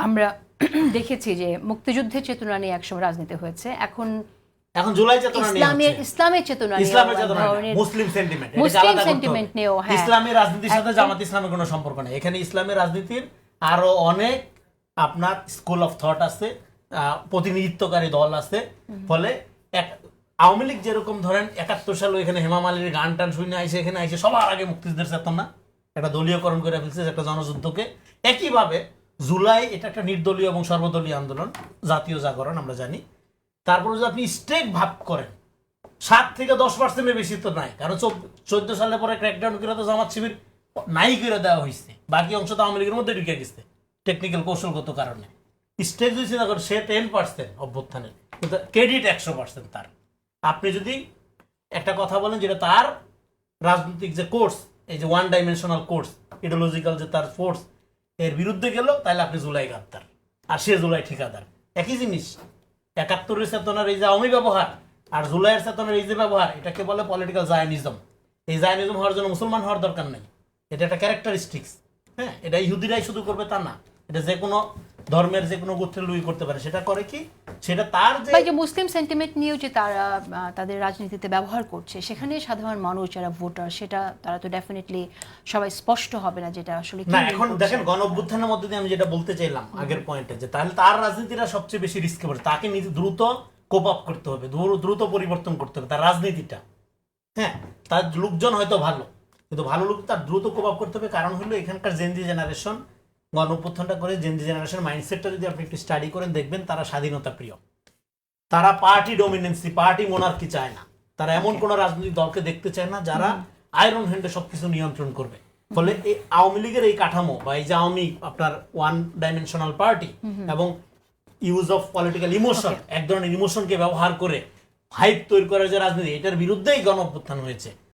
আমরা দেখেছি যে মুক্তিযুদ্ধের চেতনা নিয়ে একসময় রাজনীতি হয়েছে, এখন জুলাই চেতনা নিয়ে ইসলামের চেতনা মুসলিম সেন্টিমেন্ট, মুসলিম সেন্টিমেন্ট নিয়েও। হ্যাঁ, ইসলামী রাজনীতির সাথে জামাত ইসলামের কোনো সম্পর্ক নেই। এখানে ইসলামী রাজনীতির আরো অনেক আপনার স্কুল অফ থট আছে, প্রতিনিধিত্বকারী দল আছে। ফলে আওয়ামী লীগ যেরকম ধরেন 71 সালে এখানে হেমা মালিনীর গান টান শুনে আইসে, এখানে আইসে সবার আগে মুক্তিযুদ্ধের চেতনা একটা দলীয়করণ করে ফেলছে একটা জনযুদ্ধকে। একইভাবে জুলাই এটা একটা নির্দলীয় এবং সর্বদলীয় আন্দোলন, জাতীয় জাগরণ আমরা জানি। তারপরে যদি আপনি স্টেক ভাগ করেন 7 থেকে 10% বেশি তো নাই, কারণ 14 সালের পরে ক্র্যাকডাউন করে তো জামাত শিবির নাই করে দেওয়া হয়েছে, বাকি অংশ তো আওয়ামী লীগের মধ্যে ঢুকে গেছে টেকনিক্যাল কৌশলগত কারণে। স্টেক যদি চিন্তা করেন সে 10% অভ্যুত্থানের, কিন্তু ক্রেডিট 100% তার। আপনি যদি একটা কথা বলেন যেটা তার রাজনৈতিক যে কোর্স, এই যে ওয়ান ডাইমেনশনাল কোর্স, ইডিওলজিক্যাল যে তার ফোর্স, এর বিরুদ্ধে গেল, তাহলে আপনি জুলাই গাদ্দার আর সে জুলাই ঠিকাদার। একই জিনিস 71-এর চেতনার এই যে আওয়ামী ব্যবহার আর জুলাইয়ের চেতনার এই যে ব্যবহার, এটাকে বলে পলিটিক্যাল জায়নিজম। এই জায়নিজম হওয়ার জন্য মুসলমান হওয়ার দরকার নেই, এটা একটা ক্যারেক্টারিস্টিক্স। হ্যাঁ, এটা ইহুদিরাই শুধু করবে তা না, এটা যে কোনো ধর্মের যে কোনো গোত্রের লুই করতে পারে। সেটা করে কি, সেটা তার যে মুসলিম সেন্টিমেন্ট নিয়েও যে তারা তাদের রাজনীতিতে ব্যবহার করছে, সেখানে সাধারণ মানুষ যারা ভোটার, সেটা তারা তো ডেফিনেটলি সবাই স্পষ্ট হবে না যেটা আসলে না। এখন দেখেন গণ অভ্যুত্থানের মধ্যে দিয়ে আমি যেটা বলতে চাইলাম আগের পয়েন্টে, যে তাহলে তার রাজনীতিটা সবচেয়ে বেশি রিস্কে পড়ে, তাকে নিজে দ্রুত কোপ আপ করতে হবে, দ্রুত পরিবর্তন করতে হবে তার রাজনীতিটা। হ্যাঁ, তার লোকজন হয়তো ভালো, কিন্তু ভালো লোক তার দ্রুত কোপ আপ করতে হবে। কারণ হলো এখানকার জেনজি জেনারেশন গণ অভ্যুত্থানটা করে, জেনজি জেনারেশন মাইন্ডসেটটা যদি আপনি একটু স্টাডি করেন দেখবেন তারা স্বাধীনতা প্রিয়, তারা পার্টি ডমিনেন্সি, পার্টি মোনার্কি চায় না, তারা এমন কোন রাজনৈতিক দলকে দেখতে চায় না যারা আয়রন হ্যান্ডে সবকিছু নিয়ন্ত্রণ করবে। ফলে এই আওয়ামী লীগের এই কাঠামো বা এই যে আওয়ামী আপনার ওয়ান ডাইমেনশনাল পার্টি এবং ইউজ অফ পলিটিক্যাল ইমোশন, এক ধরনের ইমোশনকে ব্যবহার করে হাইপ তৈরি করার যে রাজনীতি, এটার বিরুদ্ধেই গণ অভ্যুত্থান হয়েছে।